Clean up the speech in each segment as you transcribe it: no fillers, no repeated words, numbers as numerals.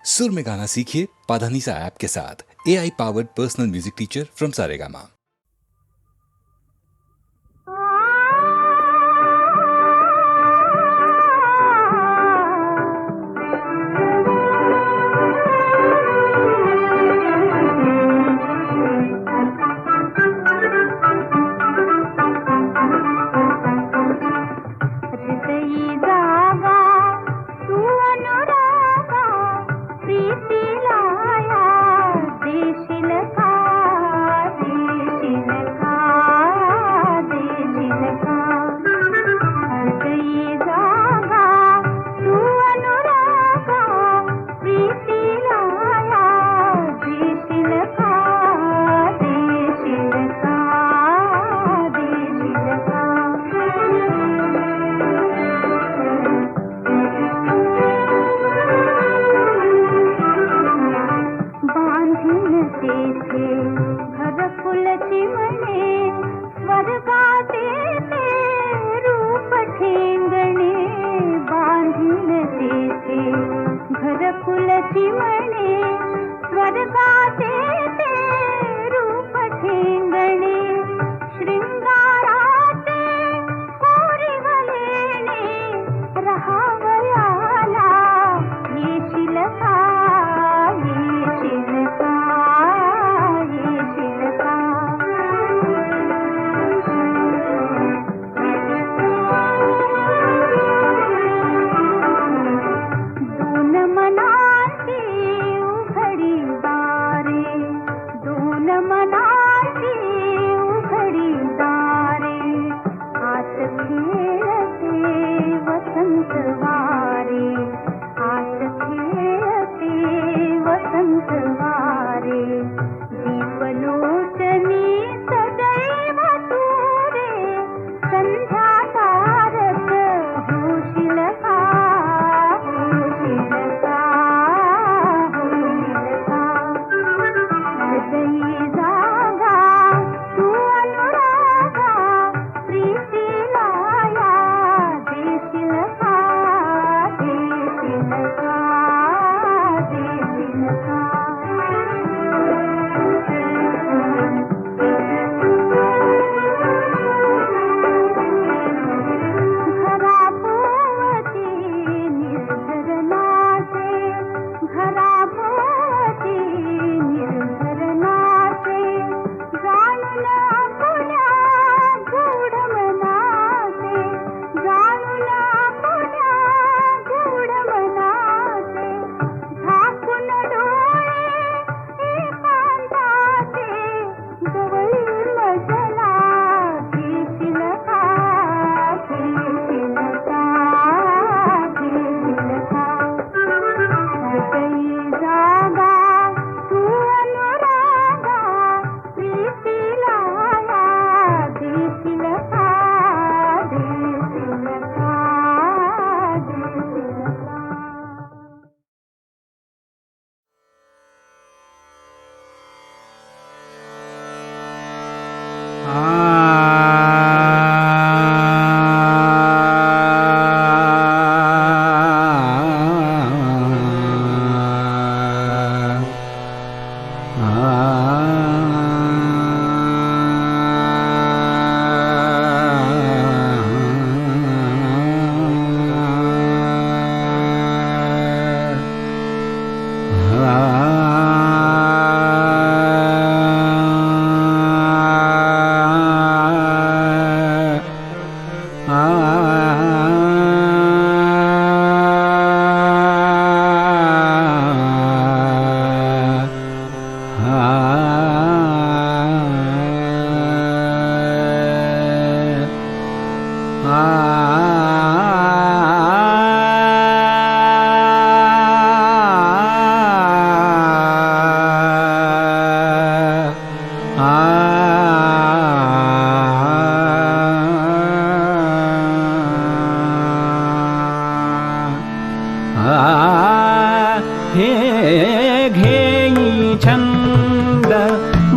सुर में गाना सीखिए पाधानीसा ऐप के साथ। AI powered personal music teacher from Saregama.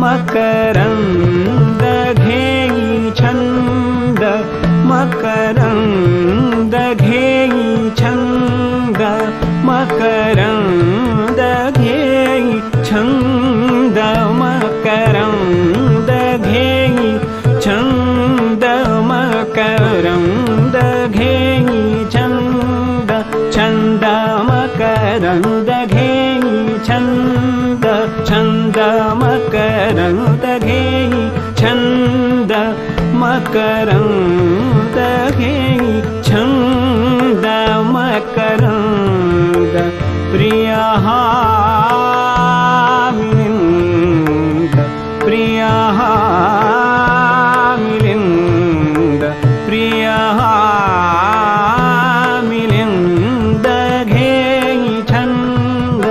Makarand घेई छंद मकरंद घेई छंद मकरंद मकरंद घेई छंद छंद मकरंद घेई छंद मकरंद घेई छंद मकरंद प्रिय मिलिंद प्रिय मिलिंद प्रिय मिलिंद घेई छंद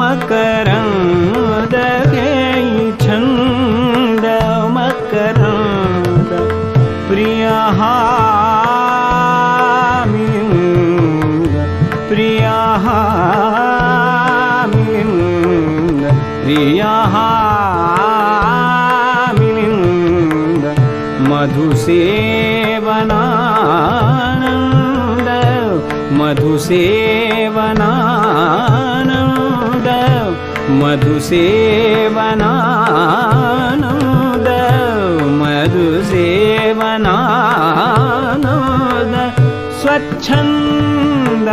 मकरंद घेई छंद मकरंद प्रिय मिलिंद प्रिय मिलिंद प्रिय मिलिंद मधुसेवनानंद मधुसेवनानंद मधुसेवनानंद मधुसेवनानंद स्वच्छंद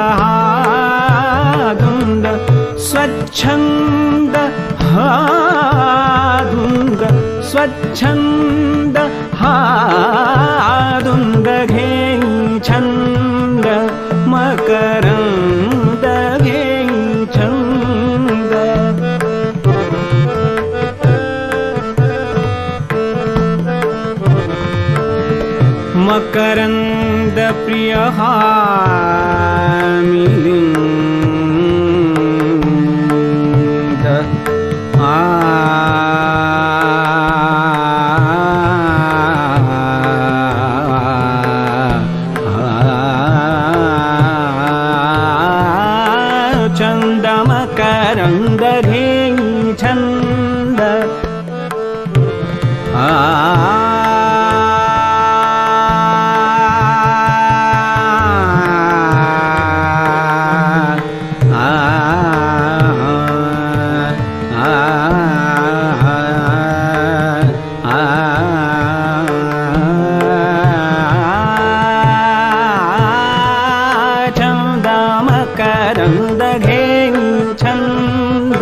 धुंद स्वच्छंद धुंद स्वच्छंद धुंद घेई छंद मकरंद घेई छंद मकरंद प्रिय मिलिंद छंद मकरंद घेई छंद मकरंद घेई छंद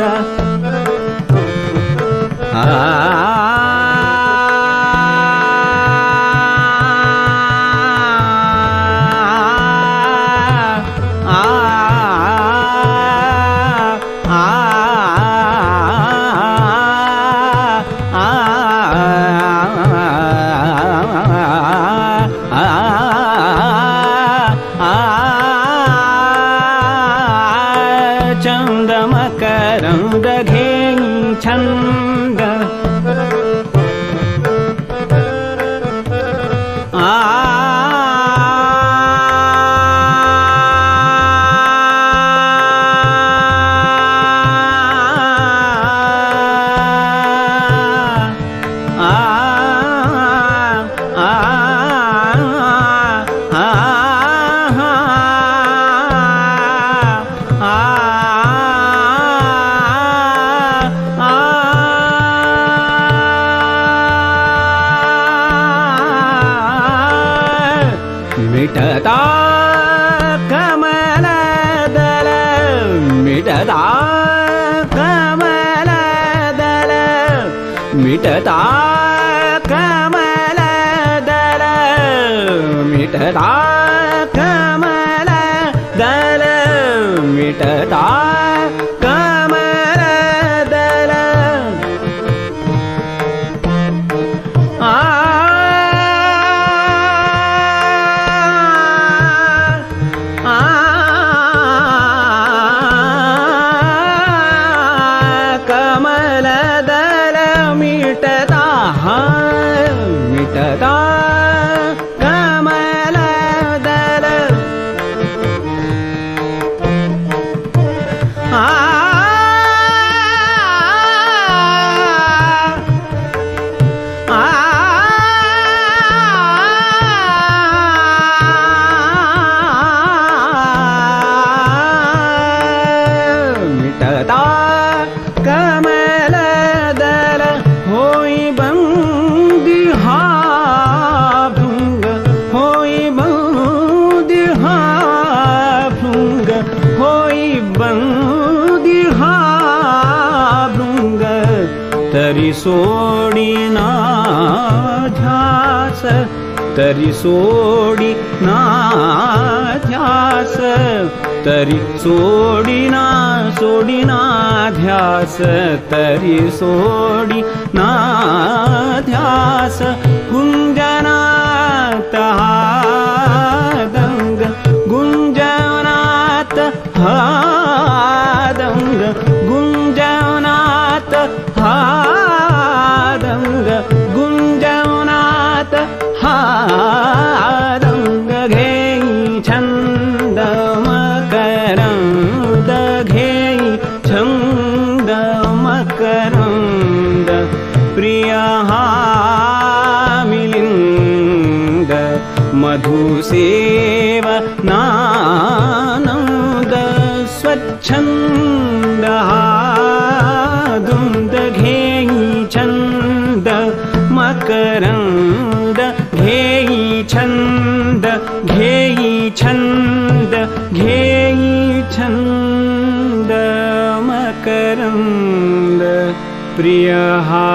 चंद मकरंद घेई छंद मिटता कमलदल मिटता कमलदल मिटता कमलदल मिटता कमलदल मिटता कमलदल कमलदल मिटता मिटता कमलदल मिटता कमलदल होई बंदी हा भृंग होई बंदी हा भृंग होई बंदी तरी सोडिना ध्यास, तरी सोडिना ध्यास, तरी सोडिना ध्यास, तरी सोडिना ध्यास. गुंजनात हादंग, गुंजनात हादंग, गुंजनात हादंग, गुंजनात हादंग. घेई छंद मकरंद, घेई छंद मकरंद. प्रिय हा मिलिंद, मधुसेवनानंद. स्वच्छंद हादुंद, घेई छंद मकरंद, घेई छंद, घेई छंद, घेई छंद मकरंद. प्रिय हा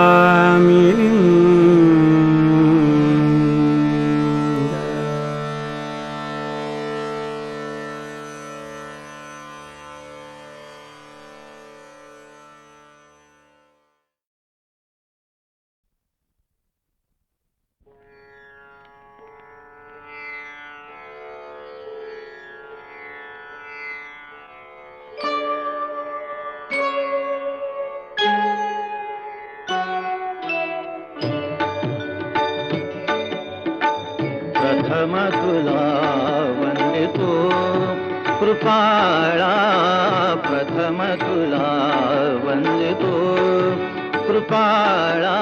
मिलिंद. प्रथम तुला वंदितो कृपाळा, प्रथम तुला वंदितो कृपाळा.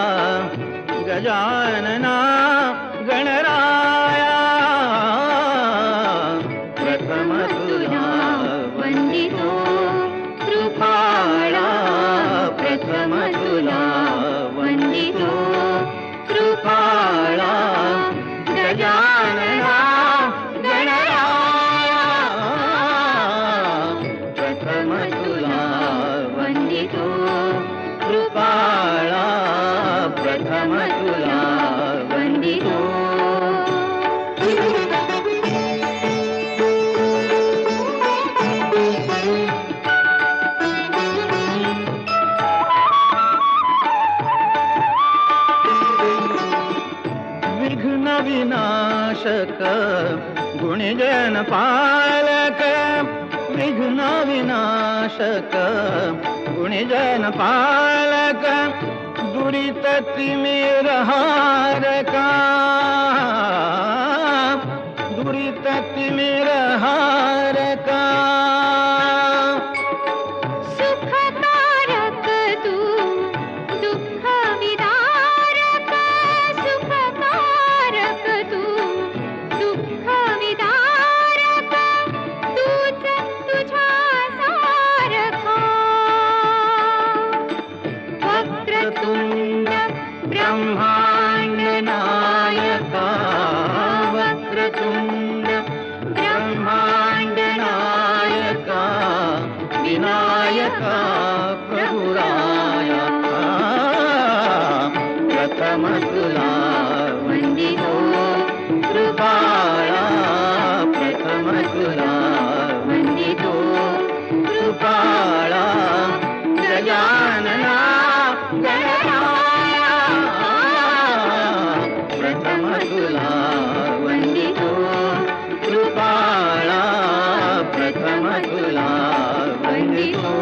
गजानना गणराया, प्रथम तुला वंदितो कृपाळा, प्रथम तुला वंदितो कृपाळा. गजानना गणराया, प्रथम तुला वंदितो कृपाळा, प्रथम तुला वंदितो. विनाशक गुणजन पालक, विघ्न विनाशक गुणजन पालक. दुरित तिमिर हारका, दुरित तिमिर हारका. सुखकारक तू दुःख विदारक, सुखकारक तू दुःख विदारक. तूच तुझ्या सारखा. वक्रतुंड ब्रह्मांड नायका, वक्रतुंड ब्रह्मांड नायका. विनायका प्रभुराया, प्रथम तुला वंदितो कृपाळा, प्रथम तुला वंदितो कृपाळा. गजानना गणराया, प्रथम तुला वंदितो कृपाळा, प्रथम तुला वंदितो.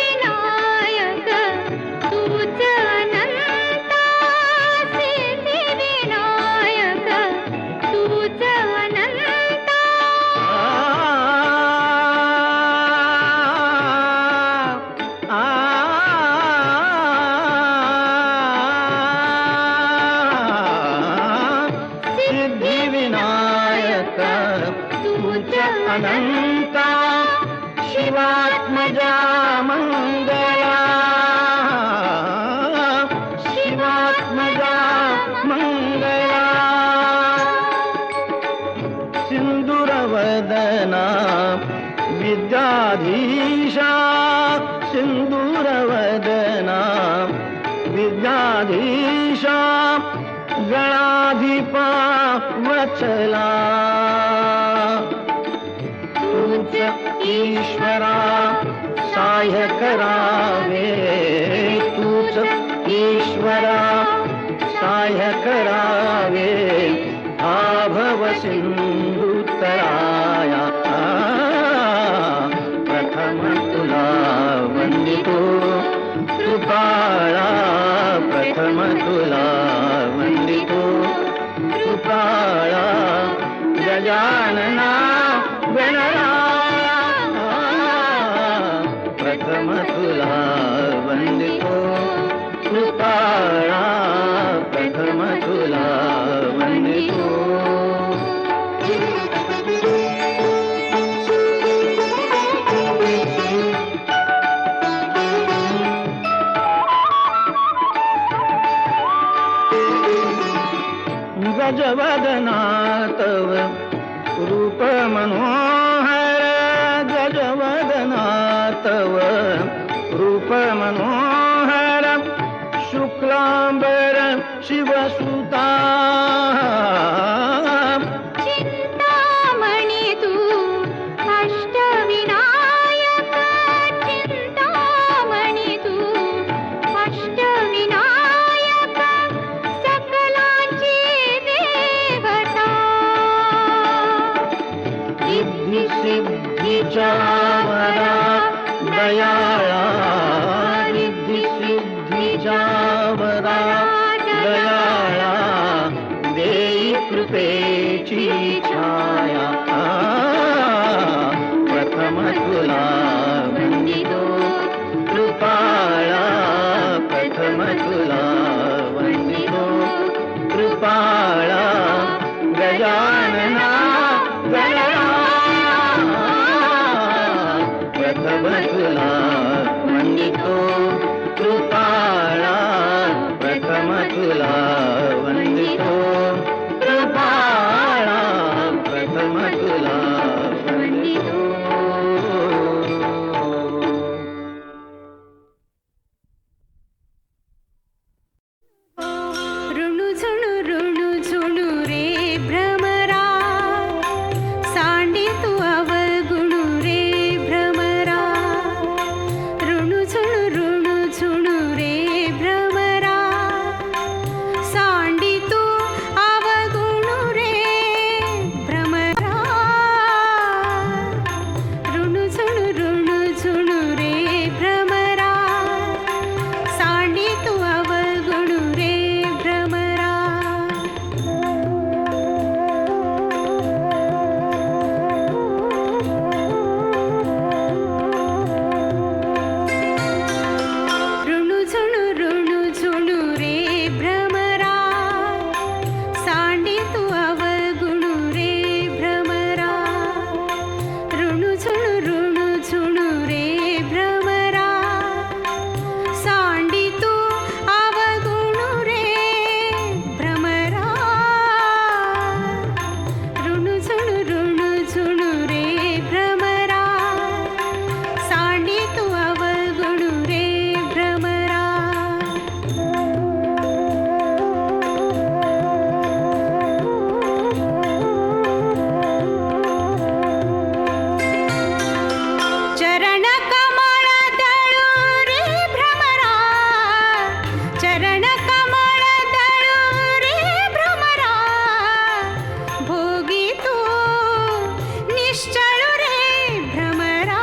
सिद्धिविनायक तूच अनंता, सिद्धिविनायक तूच अनंता. सिद्धिविनायक तूच अनंता. शिवात्मजा मंगला, विद्याधीशा गणाधिपा वचला तूच ईश्वरा सहाय्य करावे तूच ईश्वरा सहाय्य करावे आभव सिंधुतराया प्रथम तुला वंदितो कृपाळा प्रथम तुला वंदितो कृपाळा गजानना गणराया प्रथम तुला वंदितो कृपाळा प्रथम तुला वंदितो गजवदना तव रूप मनोहर गजवदना तव रूप मनोहर शुक्लांबर शिवसुता चिंतामणी तू अष्टविनायक चिंतामणी तू अष्टविनायक सकलांची देवता सिद्धी सिद्धीच्या वरा दयाळा रिद्धी सिद्धीच्या वरा दयाळा देई कृपेची छाया प्रथम तुला वंदितो कृपाळा प्रथम तुला वंदितो कृपाळा गजानना गणराया प्रथम तुला वंदितो कृपाळा प्रथम तुला वंदितो कृपाळा प्रथम तुला वंदितो ऋणु झुणु रे भ्रमरा सांडी तू अवगुणु रे भ्रमरा ऋणु झुणु रे भ्रमरा सांडी तू अवगुणु रे भ्रमरा ऋणु झुणु रे भ्रमरा सांडी तू अवगुणु रे भ्रमरा ऋणु झुणु रे भ्रमरा सांडी तू अवगुणु रे भ्रमरा ऋणु झुणु रे भ्रमरा सांडी तू अवगुणु रे भ्रमरा ऋणु झुणु रे भ्रमरा सांडी तू अवगुणु रे भ्रमरा चरण कमळ दळू रे भ्रमरा चरण कमळ दळू रे भ्रमरा भोगी तू निश्चळ रे भ्रमरा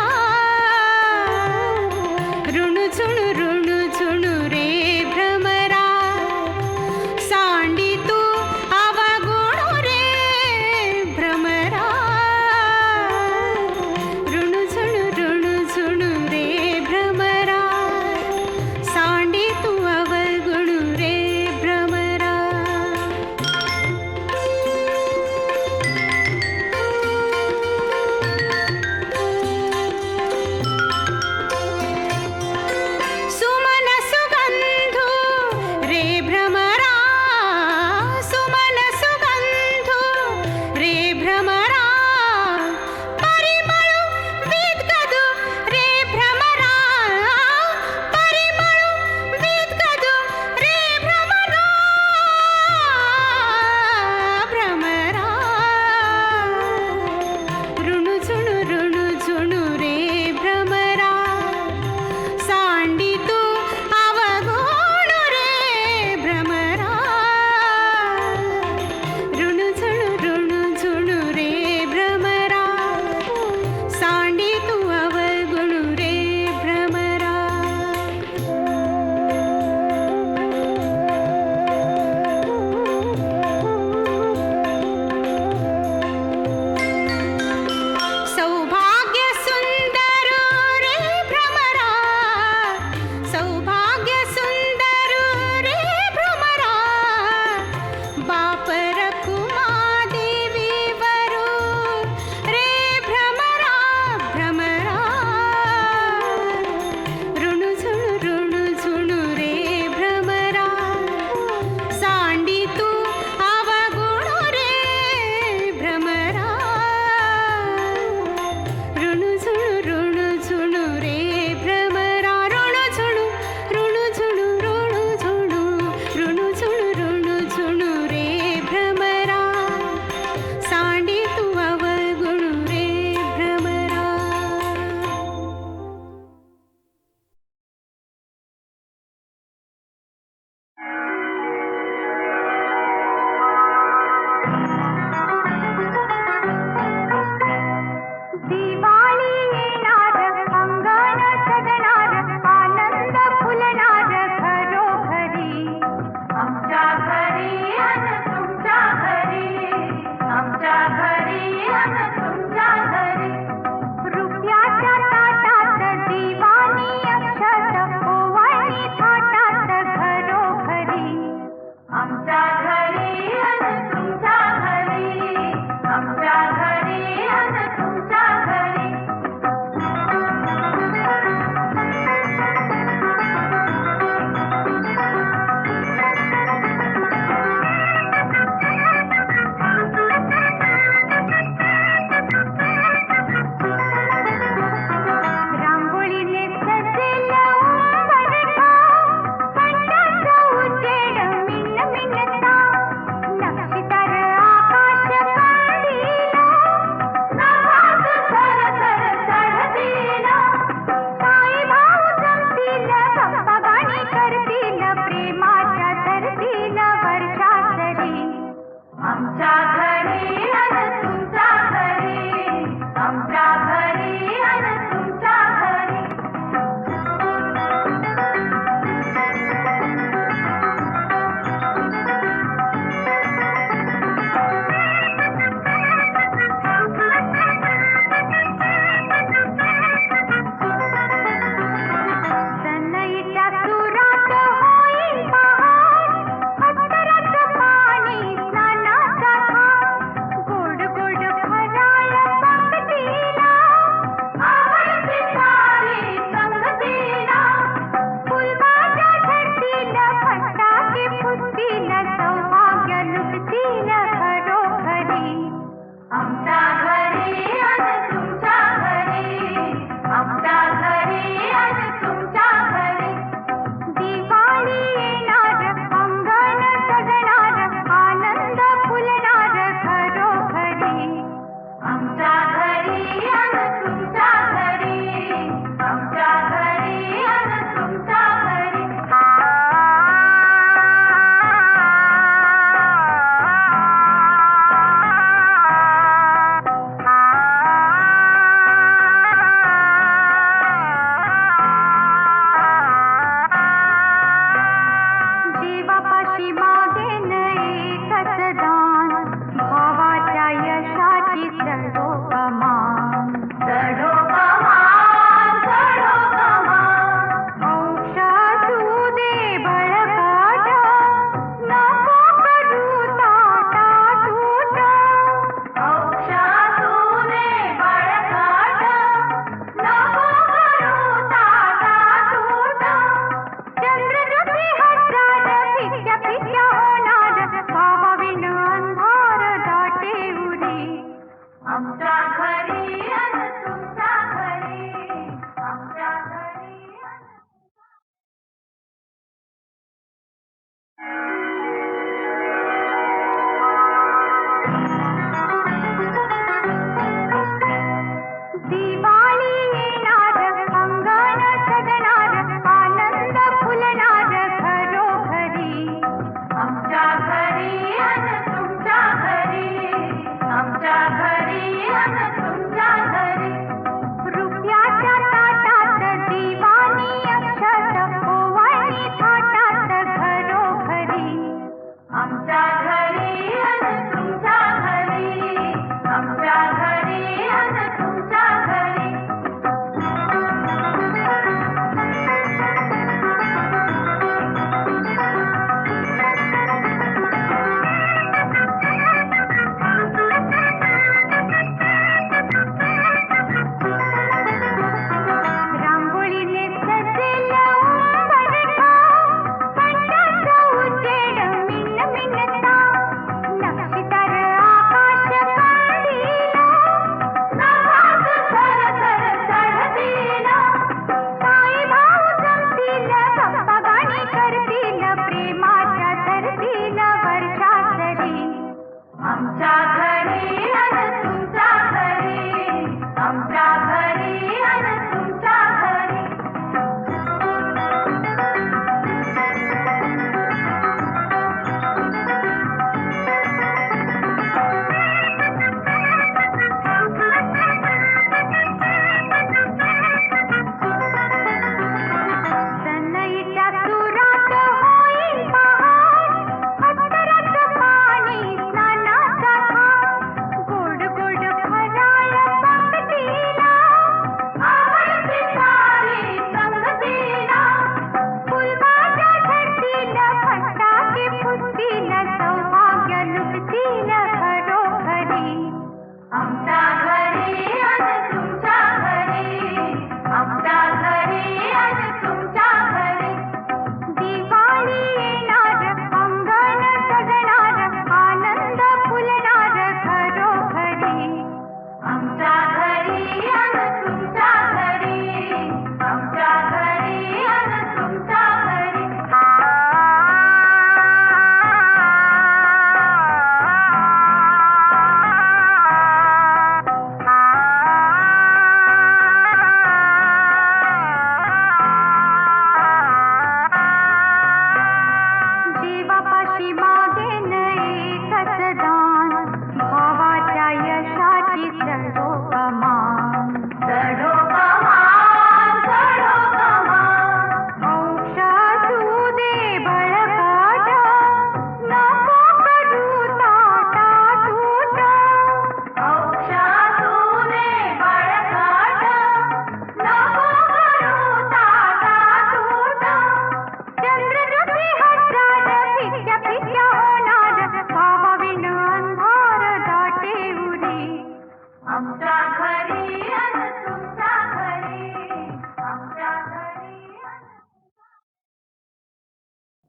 ऋणु झुणु रे भ्रमरा सांडी तू अवगुणु रे भ्रमरा ऋणु झुणु रे भ्रमरा सांडी तू अवगुणु रे भ्रमरा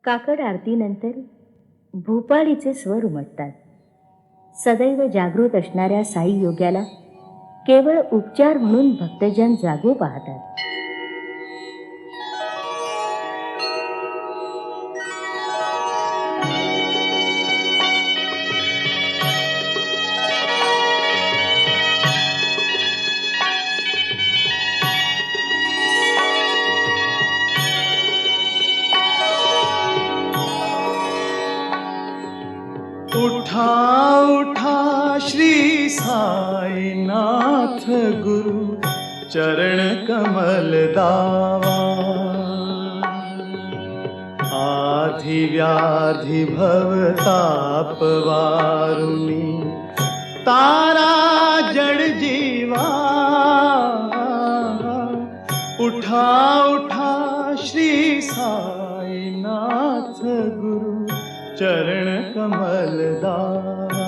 काकड आरतीनंतर भूपाळीचे स्वर उमटतात. सदैव जागृत असणाऱ्या साई योग्याला केवळ उपचार म्हणून भक्तजन जागू पाहतात. उठा उठा श्री साईनाथ गुरु चरण कमल दावा. आधि व्याधि भवताप वारुणी तारा जड़ जीवा. उठा उठा श्री साईनाथ गुरु चरण कमल दावा.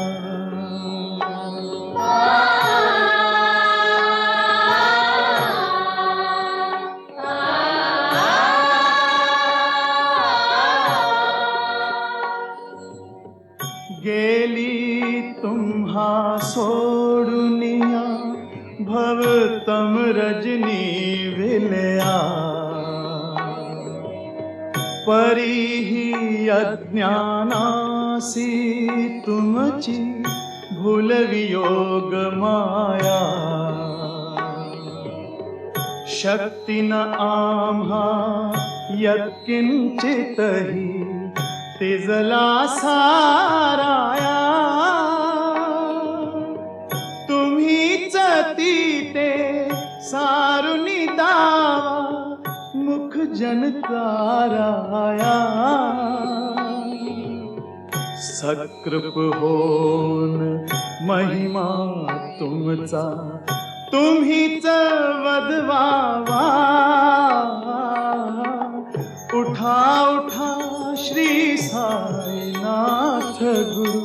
गेली तुम्हा सोडुनिया भवतम रजनी विलया. परीही अज्ञानासी तुमची भूलवियोग माया. शक्ती न आम्हा यत्किंचितही तिजला साराया. तुम्हीच ती सारुनी दावा मुख जनकाराया. सकृप होन महिमा तुमचा तुम्हीच वदवावा. उठा उठा श्री साईनाथ गुरु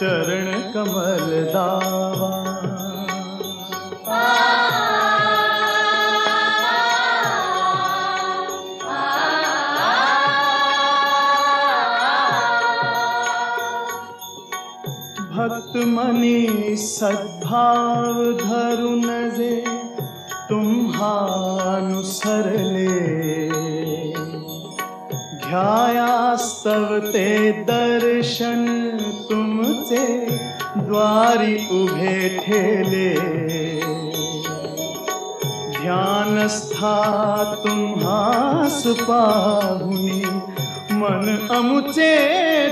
चरण कमल दावा. भक्त मनी सद्भाव धरुन जे तुम्हानुसरले. घ्यायास्तव ते दर्शन तुमचे द्वारी उभे ठेले. ध्यानस्था तुम्हास पाहुनी मन अमुचे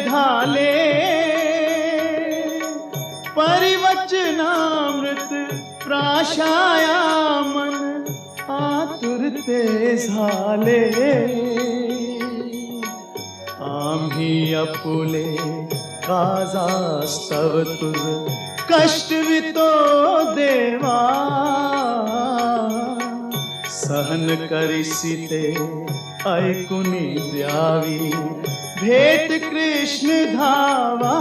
ढाले. परिवचनामृत प्राशाया मन आतुरते झाले. आम्ही अपुले काजास्तव तुझ कष्टवितो देवा. सहन करिसिते ऐकुनी द्यावी भेट कृष्ण धावा.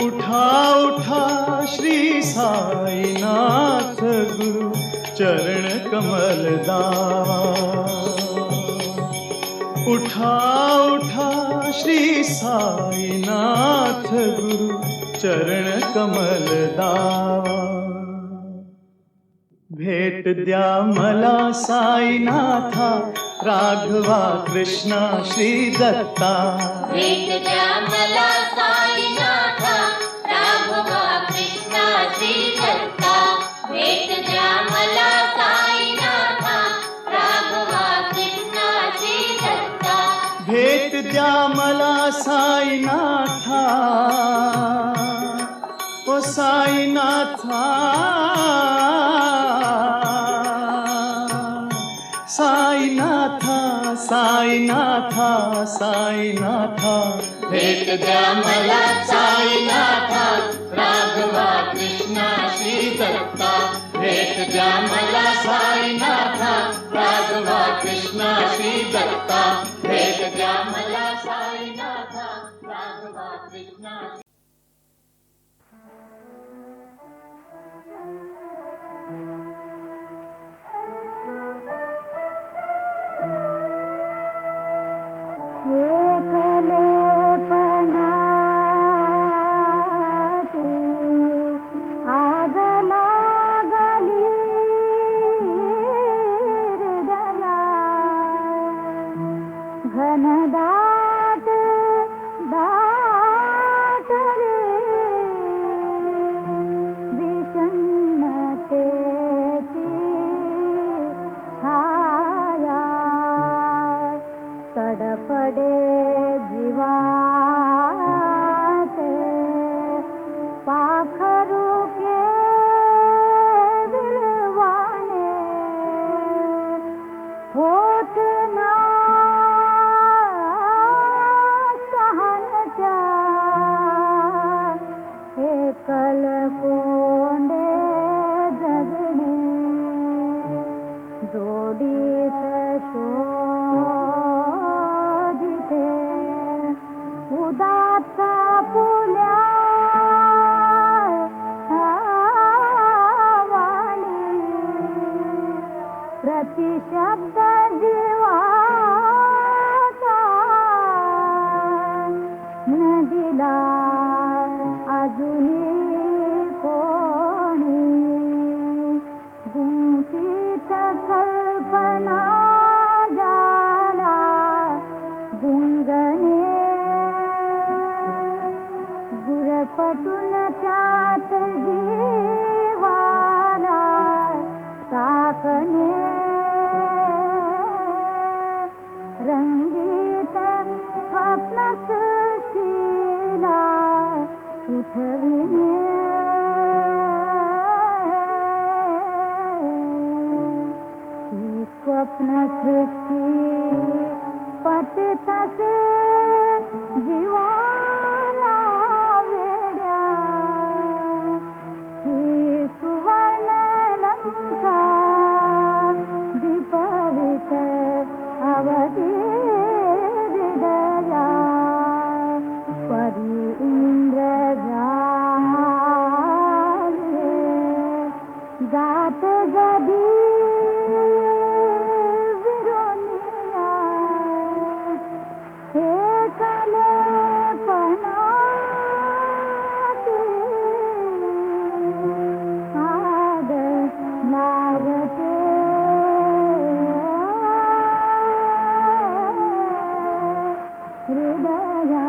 उठा उठा श्री साईनाथ गुरु चरण कमल दावा. उठा उठा श्री साईनाथ गुरु चरण कमल दावा. भेट द्या मला साईनाथा राघवा कृष्णा श्री दत्ता. भेट द्या मला साईनाथा राघवा कृष्णा श्री दत्ता. भेट द्या मला साईनाथा राघवा कृष्णा श्री दत्ता. भेट द्या मला साईनाथा ओ साईनाथा. साईनाथा साईनाथा साईनाथा. भेट द्या मला साईनाथा राघवा कृष्णा श्री दत्ता. भेट द्या मला साईनाथा राघवा कृष्णा श्री दत्ता. भेट द्या मला साईनाथा राघवा कृष्णा. घनदाट दाट रे विषण्णतेची छाया तडफडे जीवाचे पाखरू के विलवाने होत ना सहनच्या हे कलकोंडे जगणे जोडीत शोधिते उदात्त पुल्या प्रतिशब्द जीवाचा नदीला अजूनही कोणी गुंफीत कल्पना झाला गुंगणे गुरपटून त्यात जीवाला टाकणे रंगीत स्वप्नसृष्टीला उठविणे ही स्वप्नसृष्टी पतितसे जीवाला वेड्या ही सुवर्णलंका दीपवित अवधी हृदया परी इंद्रजाले जात गदी विरोनिया हे कलेपणाती आद लागते हृदया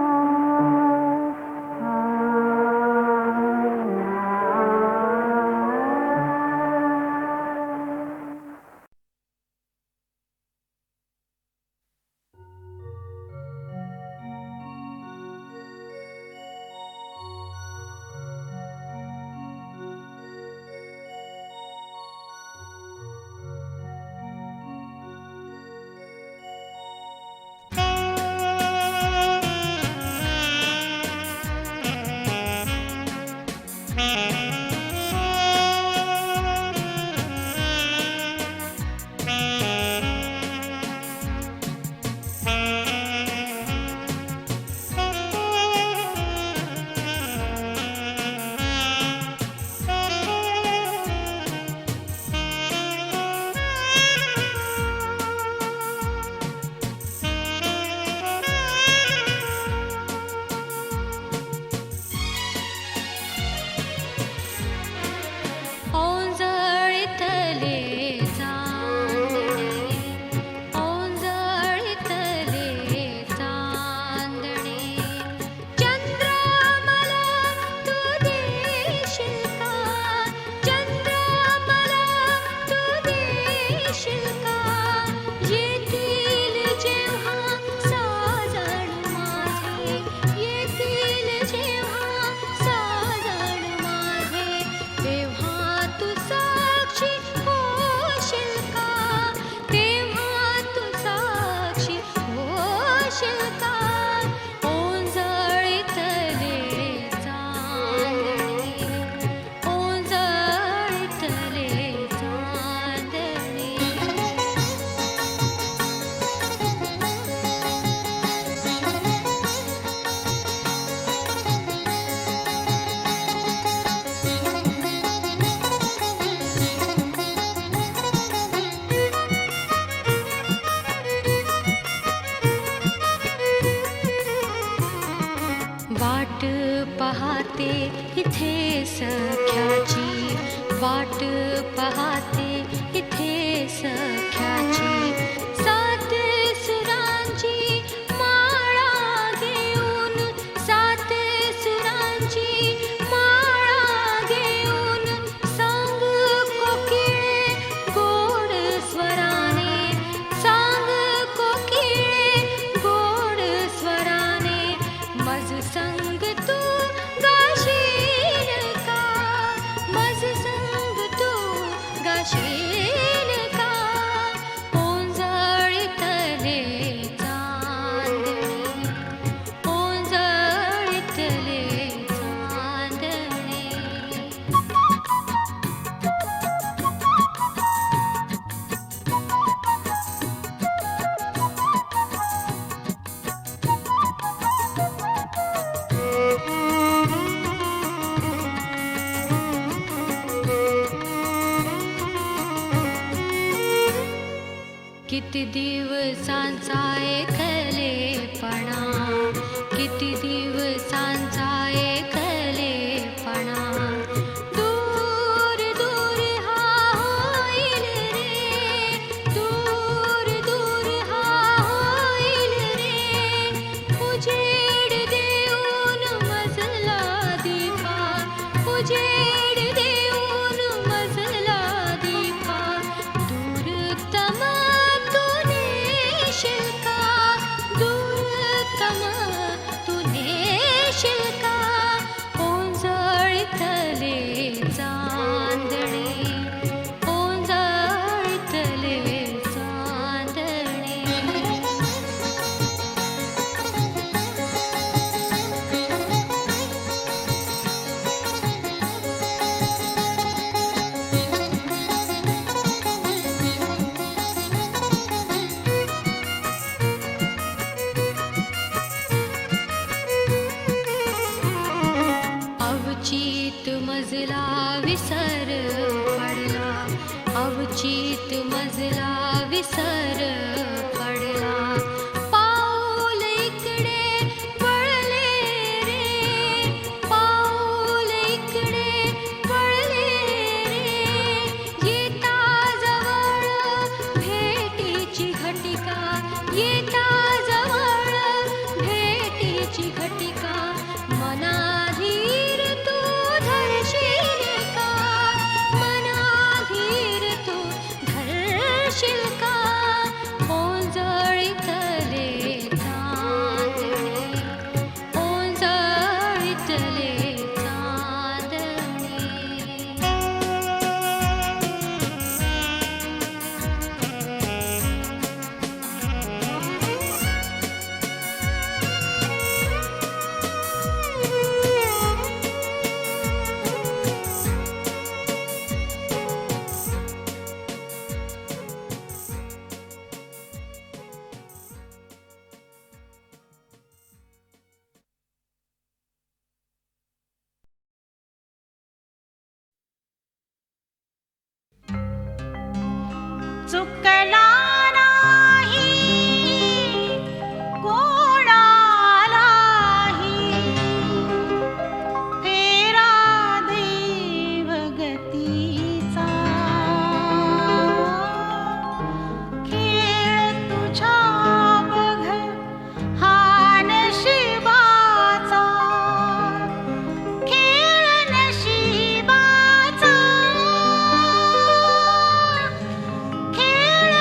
पाहते इथे सख्याची, वाट पाहते इथे सख्याची, सात सुरांची किती दिवसांचा एकलेपणा, किती दिवसांचा एकलेपणा. दूर दूर हा होईल रे, दूर दूर हा होईल रे. उजेड देऊन मजला दीपा, उजेड देऊन मजला दीपा. दूरतम शिल्का, दूरतम तुने शिल्का. ओंजळीतले चांदणे, ओंजळीतले चांदणे. अवचित मजला विसर पडला, अवचित मजला विसर पडला. पाऊल इकडे वळले रे, पाऊल इकडे वळले रे. येता जवळ भेटीची घटिका, येता जवळ भेटीची घटिका. मनाधीर तू धरशील का, मनाधीर तू धरशील का. ओंजळीतले चांदणे, ओंजळीतले चांदणे. चुकला नाही कोणालाही, फेरा देवगतीचा. खेळ तुझ्या बघ हा नशिबाचा, खेळ नशिबाचा, खेळ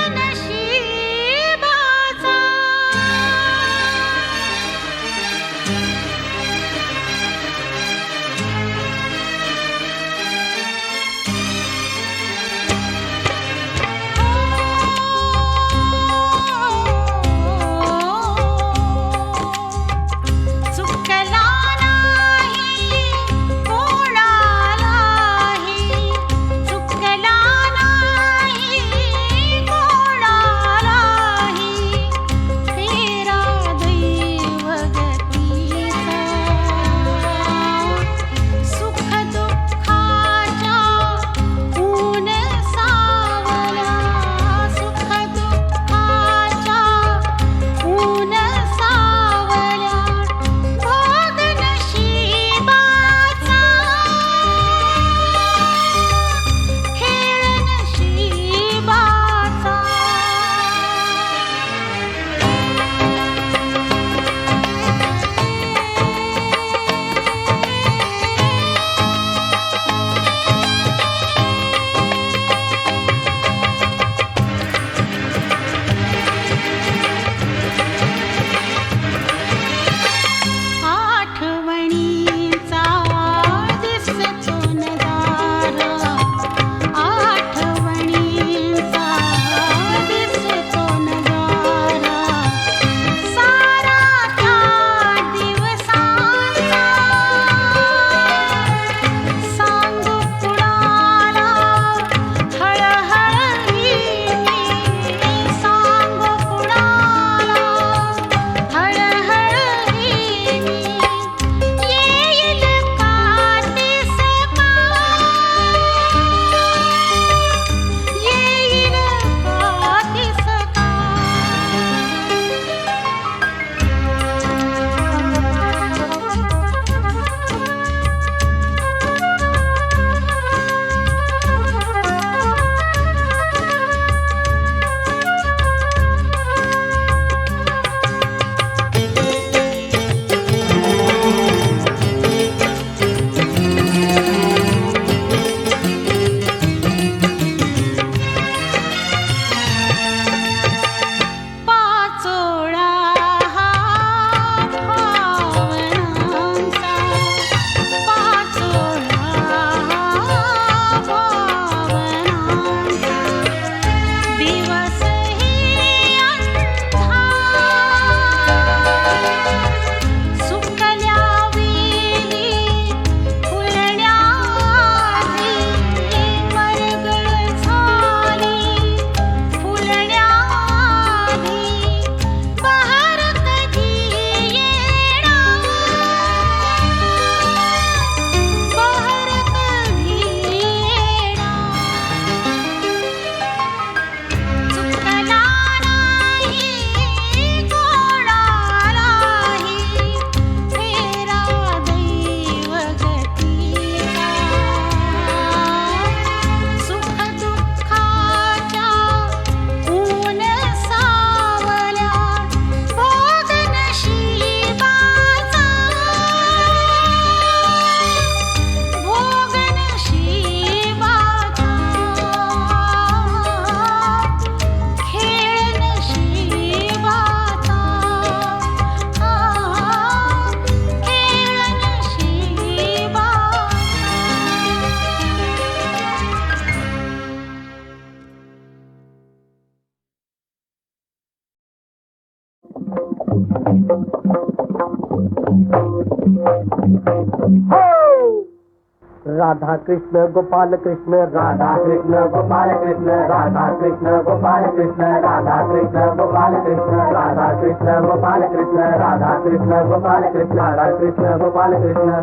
राधा कृष्ण गोपाल कृष्ण राधा कृष्ण गोपाल कृष्ण राधा कृष्ण गोपाल कृष्ण राधा कृष्ण गोपाल कृष्ण राधा कृष्ण गोपाल कृष्ण राधा कृष्ण गोपाल कृष्ण राधा कृष्ण गोपाल कृष्ण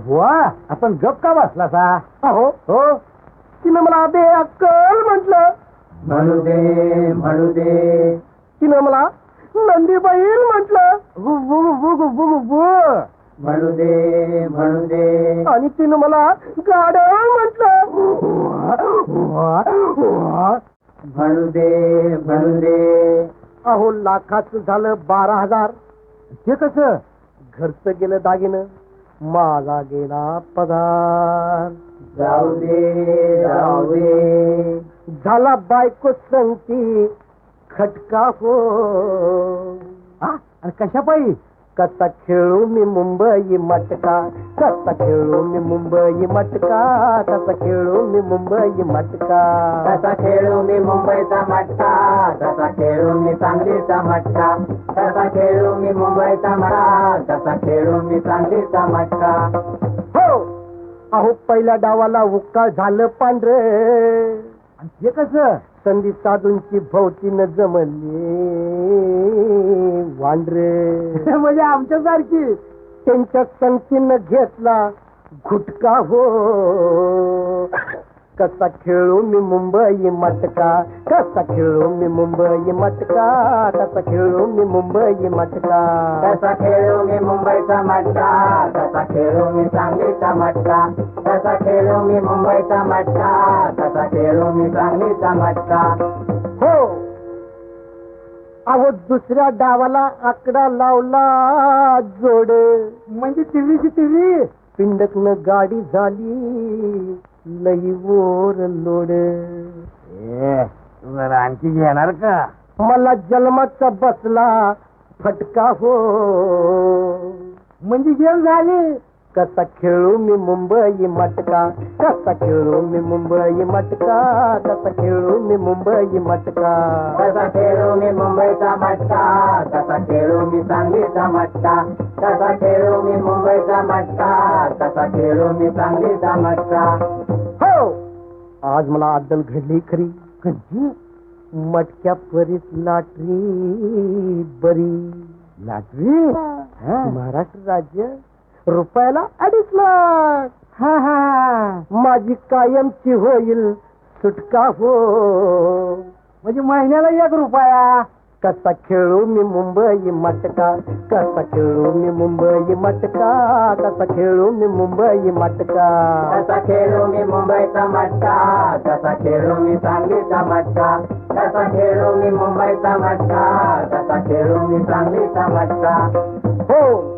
बुवा आपण गप का बसला सा अहो हो तिनं मला बे अक्कल म्हटलं म्हणू दे तिनं मला नंदी बैल म्हटलं म्हणू दे आणि तिनं मला गाडव म्हटलं म्हणू दे अहो लाखाचं झालं 12,000 हे कसं घरचं गेलं दागिनं माझा गेला पगार जाऊ दे झाला बायको संगती खटका हो आणि कशा पायी कसा खेळू मी मुंबई मटका कसा खेळू मी मुंबई मटका कसा खेळू मी मुंबई मटका कसा खेळू मी मुंबईचा मटका कसा खेळू मी सांगलीचा मटका कसा खेळू मी मुंबईचा मटका कसा खेळू मी सांगलीचा मटका हो अहो पहिल्या डावाला उक्का झालं पांढरे हे कसं संधी साधूंची भोवतीनं जमली वांढरे म्हणजे आमच्यासारखी त्यांच्या संगतीनं घेतला घुटका हो कसा खेळू मी मुंबई मटका कसा खेळू मी मुंबई मटका कसा खेळू मी मुंबई मटका कसा खेळू मी मुंबईचा मटका कसा खेळू मी सांगलीचा मटका कसा खेळू मी मुंबईचा मटका कसा खेळू मी सांगलीचा मटका हो अहो दुसऱ्या डावाला आकडा लावला जोड म्हणजे टीव्ही पिंडकनं गाडी झाली लई वर लोड आणखी घेणार का मला जन्माचा बसला फटका हो म्हणजे जेल झाली कसा खेळू मी मुंबई मटका कसा खेळू मी मुंबई मटका कसा खेळू मी मुंबई मटका कसा खेळू मी मुंबईचा मटका कसा खेळू मी सांगलीचा मटका कसा खेळू मी मुंबईचा मटका कसा खेळू मी सांगलीचा मटका हो आज मला अद्दल घडली खरी कधी मटक्या परीत लाटरी बरी लाटरी महाराष्ट्र राज्य रुपयाला 2.5 लाख माझी कायमची होईल सुटका हो म्हणजे महिन्याला 1 रुपया कसा खेळू मी मुंबई मटका कसा खेळू मी मुंबई मटका कसा खेळू मी मुंबई मटका कसा खेळू मी मुंबईचा मटका कसा खेळू मी सांगलीचा मटका कसा खेळू मी मुंबईचा मटका कसा खेळू मी सांगलीचा मटका हो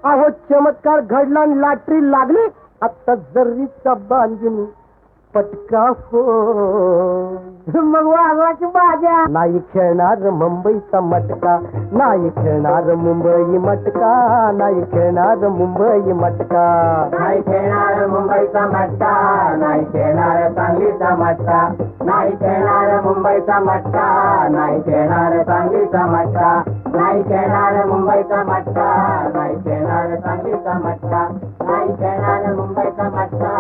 अहो चमत्कार घडला आणि लाटरी लागली आता जर्रीचा बांधून पटका हो मग वाघाची बाजा नाही खेळणार मुंबईचा मटका नाही खेळणार मुंबई मटका नाही खेळणार मुंबई मटका नाही खेळणार मुंबईचा मटका नाही खेळणार सांगलीचा मटका नाही खेळणार मुंबईचा मटका नाही खेळणार सांगलीचा मटका नाही खेळणार मुंबईचा मटका नाही खेळणार सांगलीचा मटका नाही खेळणार मुंबईचा मटका